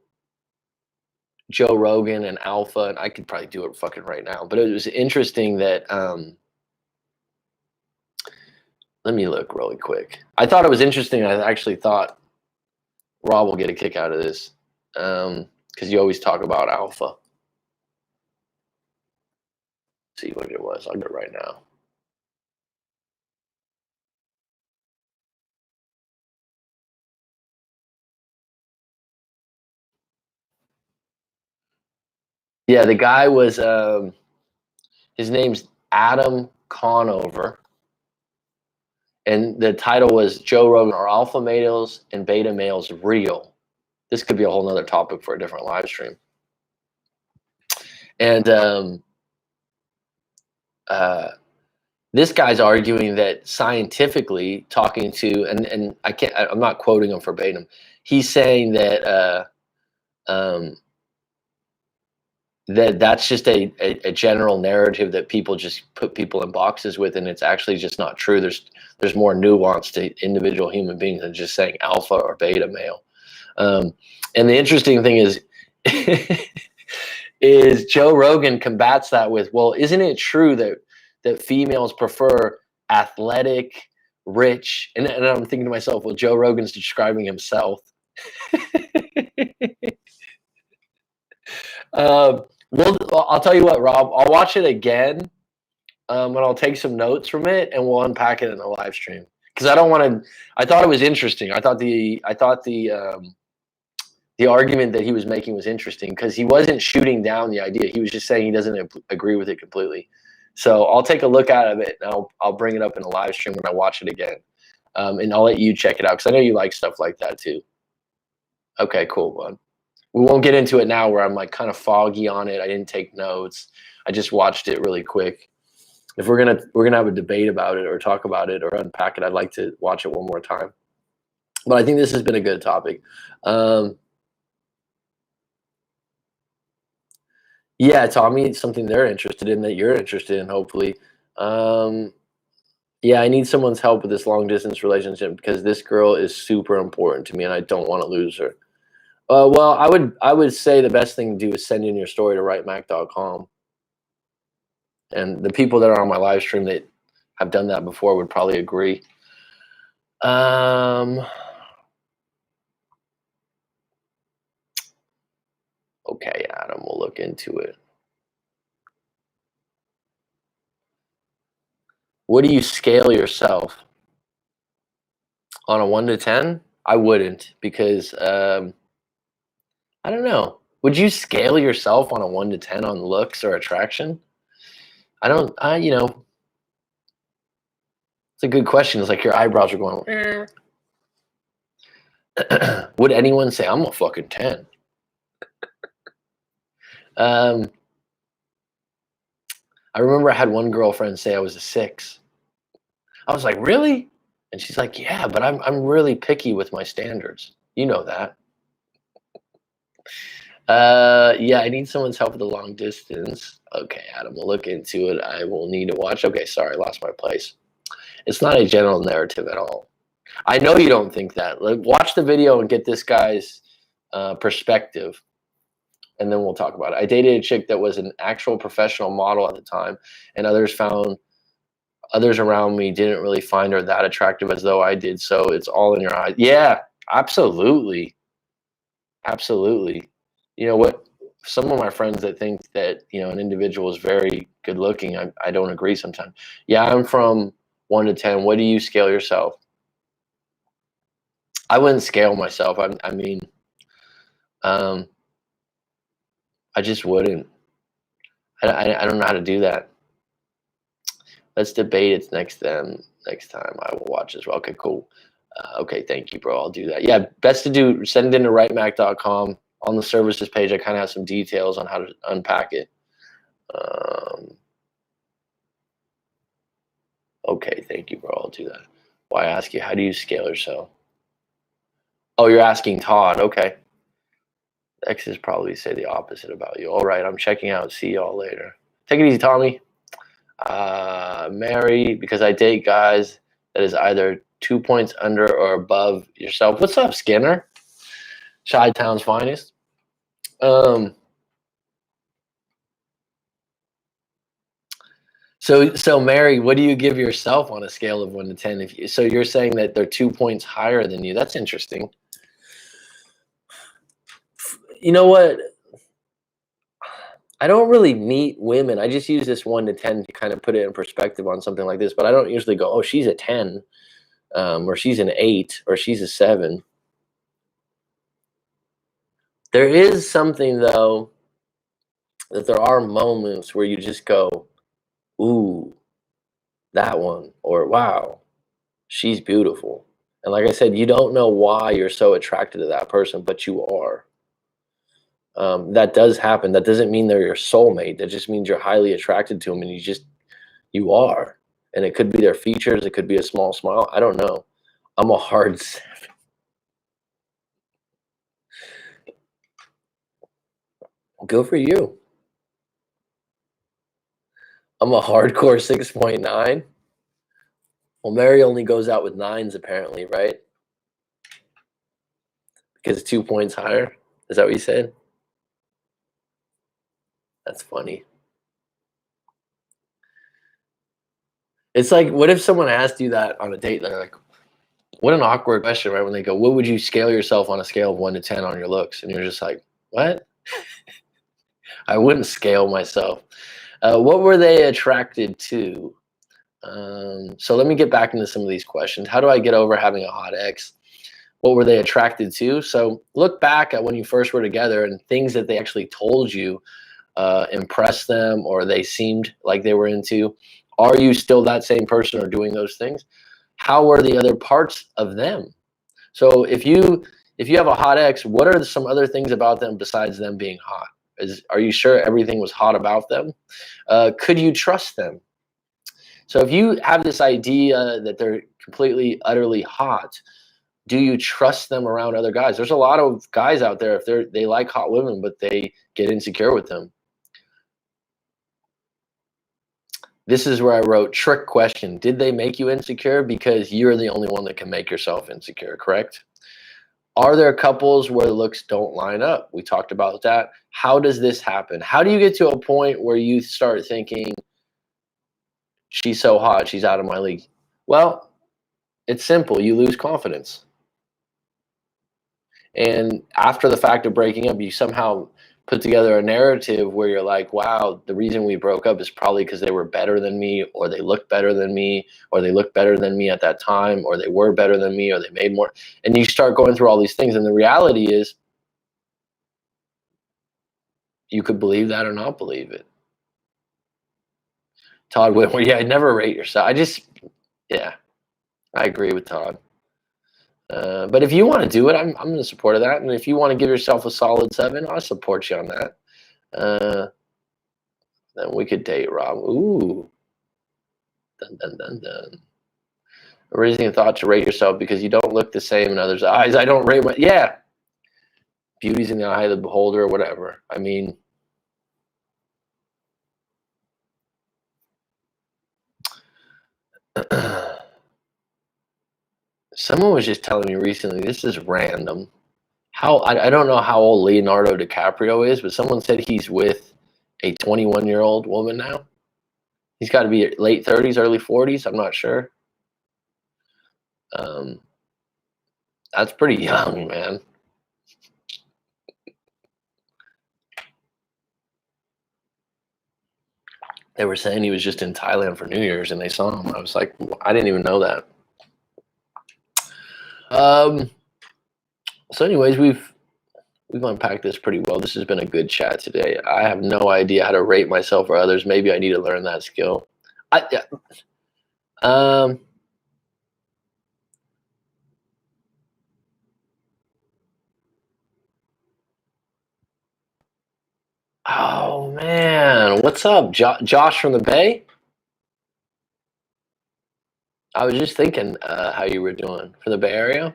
S1: Joe Rogan and alpha, and I could probably do it fucking right now. But it was interesting that let me look really quick. I thought it was interesting. I actually thought Rob will get a kick out of this because you always talk about alpha. Let's see what it was. I'll get it right now. Yeah, the guy was his name's Adam Conover, and the title was Joe Rogan, Are Alpha Males and Beta Males Real? This could be a whole nother topic for a different live stream. And this guy's arguing that scientifically, talking to, and I'm not quoting him verbatim. He's saying that that's just a general narrative that people just put people in boxes with, and it's actually just not true. There's more nuance to individual human beings than just saying alpha or beta male. And the interesting thing is, is Joe Rogan combats that with, well, isn't it true that females prefer athletic, rich, and I'm thinking to myself, well, Joe Rogan's describing himself. Well, I'll tell you what, Rob, I'll watch it again, and I'll take some notes from it, and we'll unpack it in the live stream. Because I don't want to. I thought it was interesting. I thought the argument that he was making was interesting because he wasn't shooting down the idea. He was just saying he doesn't agree with it completely. So I'll take a look at it, and I'll bring it up in a live stream when I watch it again, and I'll let you check it out because I know you like stuff like that too. Okay, cool, bud. We won't get into it now where I'm like kind of foggy on it. I didn't take notes. I just watched it really quick. If we're gonna have a debate about it or talk about it or unpack it, I'd like to watch it one more time. But I think this has been a good topic. Yeah, Tommy, it's something they're interested in that you're interested in, hopefully. Yeah, I need someone's help with this long distance relationship because this girl is super important to me and I don't want to lose her. Well, I would say the best thing to do is send in your story to writemac.com. And the people that are on my live stream that have done that before would probably agree. Okay, Adam, we'll look into it. What do you scale yourself? On a 1 to 10? I wouldn't because I don't know. Would you scale yourself on a 1 to 10 on looks or attraction? You know, it's a good question. It's like your eyebrows are going, would anyone say I'm a fucking 10? I remember I had one girlfriend say I was a 6. I was like, really? And she's like, yeah, but I'm really picky with my standards. You know that. Yeah, I need someone's help with the long distance. Okay, Adam, we'll look into it. I will need to watch. Okay, sorry, lost my place. It's not a general narrative at all. I know you don't think that. Like, watch the video and get this guy's perspective, and then we'll talk about it. I dated a chick that was an actual professional model at the time, and others around me didn't really find her that attractive as though I did. So it's all in your eyes. Yeah, absolutely. Absolutely. You know what? Some of my friends that think that, an individual is very good looking, I don't agree sometimes. Yeah, I'm from 1 to 10. What do you scale yourself? I wouldn't scale myself. I mean, um, I just wouldn't. I don't know how to do that. Let's debate it next time. Next time I will watch as well. Okay, cool. Okay, thank you, bro. I'll do that. Yeah, best to do, send it into writemac.com. On the services page, I kind of have some details on how to unpack it. Okay, thank you, bro. I'll do that. Why ask you, how do you scale yourself? Oh, you're asking Todd. Okay. Exes probably say the opposite about you. All right, I'm checking out. See y'all later. Take it easy, Tommy. Mary, because I date guys that is either 2 points under or above yourself. What's up, Skinner? Chi-Town's finest. So Mary, what do you give yourself on a scale of 1 to 10? So you're saying that they're 2 points higher than you. That's interesting. You know what? I don't really meet women. I just use this 1 to 10 to kind of put it in perspective on something like this. But I don't usually go, oh, she's a 10, or she's an 8, or she's a 7. There is something, though, that there are moments where you just go, ooh, that one, or wow, she's beautiful. And like I said, you don't know why you're so attracted to that person, but you are. That does happen. That doesn't mean they're your soulmate. That just means you're highly attracted to them, and you are. And it could be their features. It could be a small smile. I don't know. I'm a hard 7. Good for you. I'm a hardcore 6.9. Well, Mary only goes out with 9s apparently, right? Because it's 2 points higher. Is that what you said? That's funny. It's like, what if someone asked you that on a date? They're like, what an awkward question, right? When they go, what would you scale yourself on a scale of 1 to 10 on your looks? And you're just like, what? I wouldn't scale myself. What were they attracted to? So let me get back into some of these questions. How do I get over having a hot ex? What were they attracted to? So look back at when you first were together and things that they actually told you impressed them, or they seemed like they were into. Are you still that same person or doing those things? How are the other parts of them? So if you have a hot ex, what are some other things about them besides them being hot? Are you sure everything was hot about them? Could you trust them? So if you have this idea that they're completely, utterly hot, do you trust them around other guys? There's a lot of guys out there, if they like hot women, but they get insecure with them. This is where I wrote, trick question. Did they make you insecure? Because you're the only one that can make yourself insecure, correct? Are there couples where the looks don't line up? We talked about that. How does this happen? How do you get to a point where you start thinking, she's so hot, she's out of my league? Well, it's simple. You lose confidence. And after the fact of breaking up, you somehow put together a narrative where you're like, wow, the reason we broke up is probably because they were better than me, or they looked better than me, or they looked better than me at that time, or they were better than me, or they made more. And you start going through all these things. And the reality is, you could believe that or not believe it. Todd Whitmore, yeah, I'd never rate yourself. Yeah, I agree with Todd. But if you want to do it, I'm in support of that. And if you want to give yourself a solid 7, I'll support you on that. Then we could date Rob. Ooh. Dun, dun, dun, dun. Raising a thought to rate yourself because you don't look the same in others' eyes. I don't rate my, yeah. beauty's in the eye of the beholder or whatever. I mean, someone was just telling me recently, this is random. I don't know how old Leonardo DiCaprio is, but someone said he's with a 21-year-old woman now. He's got to be late 30s, early 40s. I'm not sure. That's pretty young, man. They were saying he was just in Thailand for New Year's and they saw him. I was like, I didn't even know that. So anyways, we've unpacked this pretty well. This has been a good chat today. I have no idea how to rate myself or others. Maybe I need to learn that skill. Oh man, what's up, Josh from the Bay? I was just thinking how you were doing for the Bay Area.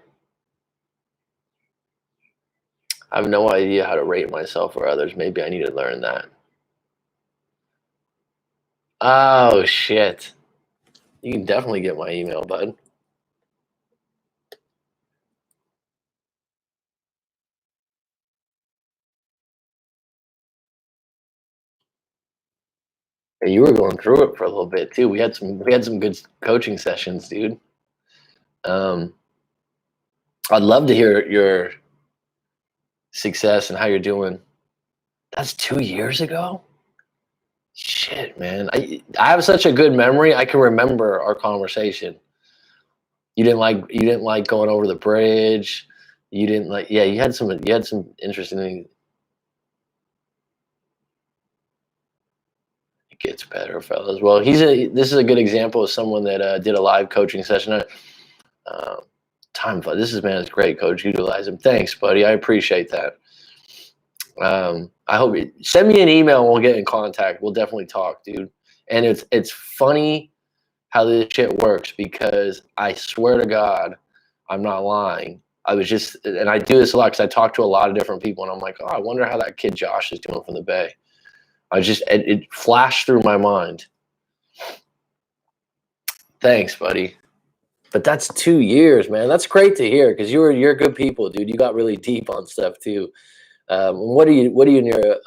S1: I have no idea how to rate myself or others. Maybe I need to learn that. Oh shit. You can definitely get my email, bud. And you were going through it for a little bit too. We had some good coaching sessions, dude. I'd love to hear your success and how you're doing. That's 2 years ago? Shit, man. I have such a good memory. I can remember our conversation. You didn't like going over the bridge. You didn't like, yeah, you had some interesting things. It gets better, fellas. Well, this is a good example of someone that did a live coaching session. This is, man, it's great, coach. Utilize him. Thanks, buddy. I appreciate that. I hope you send me an email and we'll get in contact. We'll definitely talk, dude. And it's funny how this shit works because I swear to God, I'm not lying. And I do this a lot because I talk to a lot of different people and I'm like, oh, I wonder how that kid Josh is doing from the Bay. It flashed through my mind. Thanks, buddy. But that's 2 years, man. That's great to hear because you're good people, dude. You got really deep on stuff too. What are you in your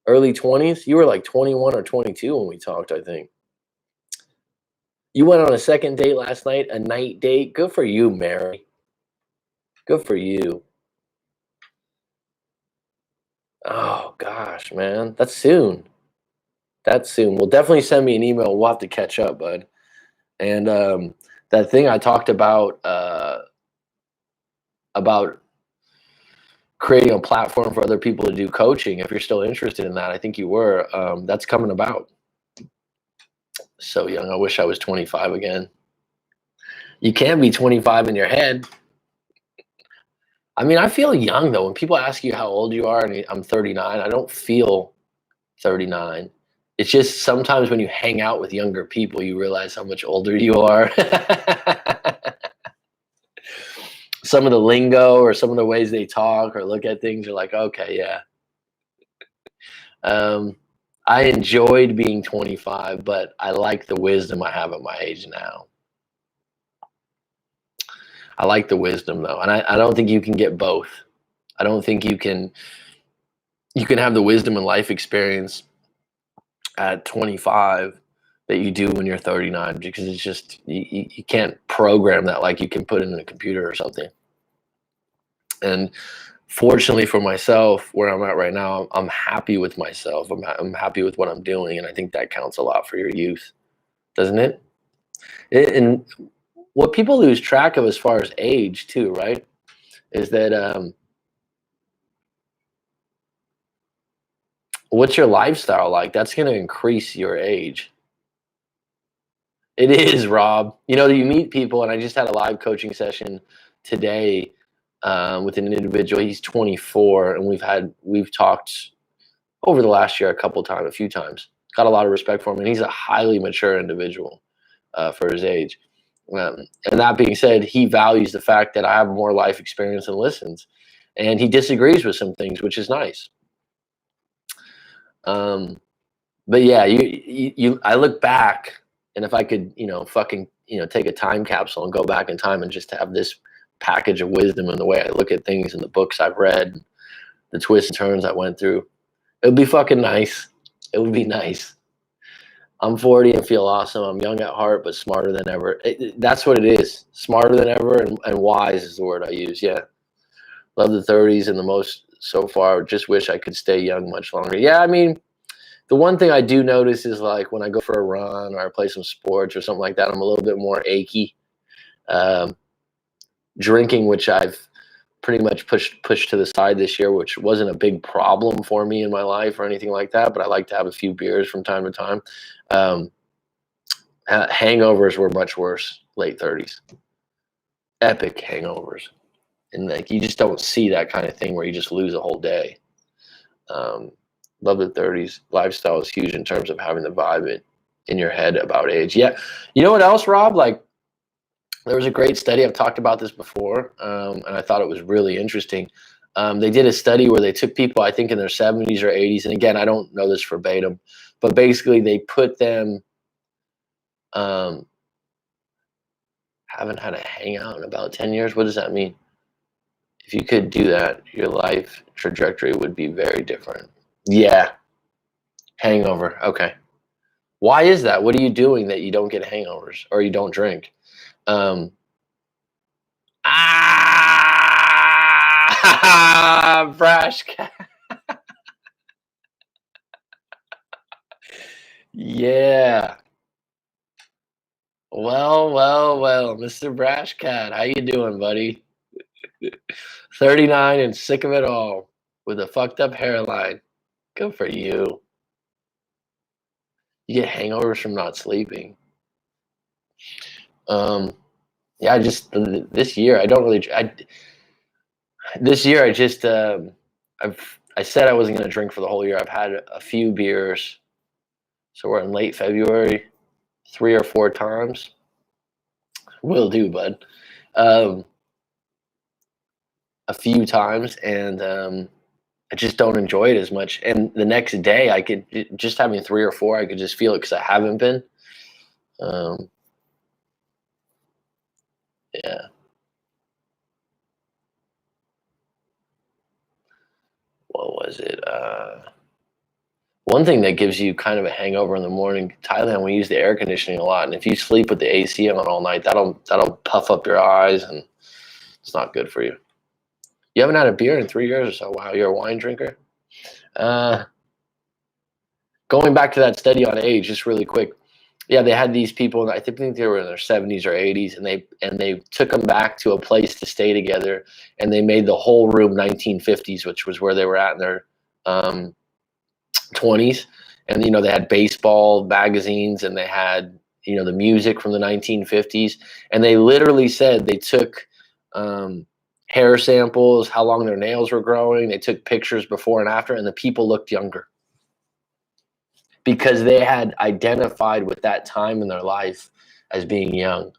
S1: early 20s? You were like 21 or 22 when we talked, I think. You went on a second date last night, a night date. Good for you, Mary. Good for you. Oh gosh, man. That's soon. Well, definitely send me an email. We'll have to catch up, bud. And that thing I talked about creating a platform for other people to do coaching. If you're still interested in that, I think you were. That's coming about. So young. I wish I was 25 again. You can't be 25 in your head. I mean, I feel young though. When people ask you how old you are, and I'm 39, I don't feel 39. It's just sometimes when you hang out with younger people, you realize how much older you are. Some of the lingo or some of the ways they talk or look at things, you're like, okay, yeah. I enjoyed being 25, but I like the wisdom I have at my age now. I like the wisdom though, and I don't think you can get both. I don't think you can have the wisdom and life experience at 25 that you do when you're 39 because it's just you can't program that like you can put it in a computer or something. And fortunately for myself, where I'm at right now, I'm happy with myself. I'm happy with what I'm doing, and I think that counts a lot for your youth, doesn't it? And what people lose track of as far as age too, right, is that what's your lifestyle like? That's going to increase your age. It is, Rob. You meet people, and I just had a live coaching session today with an individual. He's 24, and we've talked over the last year a few times. Got a lot of respect for him, and he's a highly mature individual for his age. And that being said, he values the fact that I have more life experience and listens. and he disagrees with some things, which is nice. But yeah, I look back, and if I could, fucking, take a time capsule and go back in time and just have this package of wisdom and the way I look at things and the books I've read, the twists and turns I went through, it would be fucking nice. It would be nice. I'm 40 and feel awesome. I'm young at heart, but smarter than ever. That's what it is. Smarter than ever, and wise is the word I use. Yeah. Love the 30s and the most so far. Just wish I could stay young much longer. Yeah, I mean, the one thing I do notice is like when I go for a run or I play some sports or something like that, I'm a little bit more achy. Drinking, which I've pretty much pushed to the side this year, which wasn't a big problem for me in my life or anything like that, but I like to have a few beers from time to time. Hangovers were much worse late 30s. Epic hangovers. And like you just don't see that kind of thing where you just lose a whole day. Love the 30s. Lifestyle is huge in terms of having the vibe in your head about age. Yeah. You know what else, Rob? Like, there was a great study. I've talked about this before, and I thought it was really interesting. They did a study where they took people, I think, in their 70s or 80s. And again, I don't know this verbatim, but basically they put them, haven't had a hangout in about 10 years. What does that mean? If you could do that, your life trajectory would be very different. Yeah. Hangover. Okay. Why is that? What are you doing that you don't get hangovers or you don't drink? Brash cat. Yeah. Well, Mr. Brash Cat, how you doing, buddy? 39 and sick of it all with a fucked up hairline. Good for you. You get hangovers from not sleeping. Yeah, I just this year I don't really. This year I just I said I wasn't gonna drink for the whole year. I've had a few beers, so we're in late February, 3 or 4 times. Will do, bud. A few times, and I just don't enjoy it as much. And the next day, I could just having 3 or 4, I could just feel it because I haven't been. Yeah. What was it? One thing that gives you kind of a hangover in the morning, Thailand, we use the air conditioning a lot, and if you sleep with the AC on all night, that'll puff up your eyes, and it's not good for you. You haven't had a beer in 3 years or so. Wow, you're a wine drinker. Going back to that study on age, just really quick. Yeah, they had these people, and I think they were in their 70s or 80s, and they took them back to a place to stay together, and they made the whole room 1950s, which was where they were at in their 20s. And they had baseball magazines, and they had the music from the 1950s, and they literally said they took hair samples, how long their nails were growing. They took pictures before and after, and the people looked younger because they had identified with that time in their life as being young.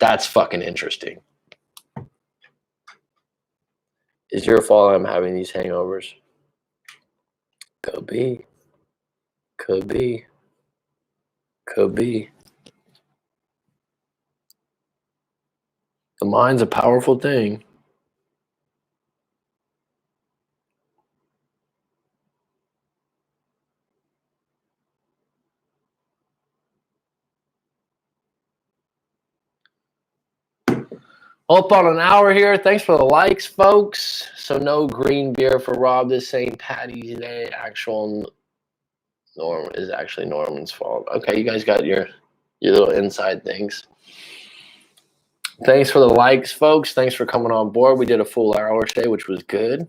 S1: That's fucking interesting. Is your fault I'm having these hangovers? Could be. Could be. Could be. The mind's a powerful thing. Up on an hour here. Thanks for the likes, folks. So no green beer for Rob this St. Patty's Day. Norm is actually Norman's fault. Okay, you guys got your little inside things. Thanks for the likes, folks. Thanks for coming on board. We did a full hour today, which was good.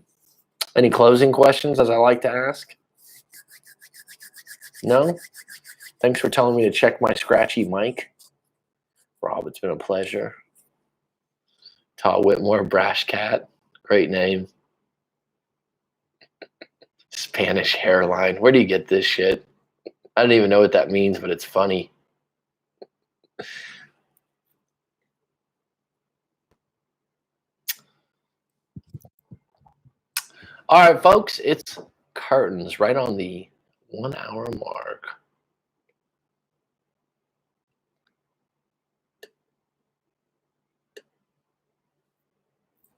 S1: Any closing questions, as I like to ask? No? Thanks for telling me to check my scratchy mic. Rob, it's been a pleasure. Todd Whitmore, Brash Cat. Great name. Spanish hairline. Where do you get this shit? I don't even know what that means, but it's funny. All right, folks, it's curtains right on the 1 hour mark.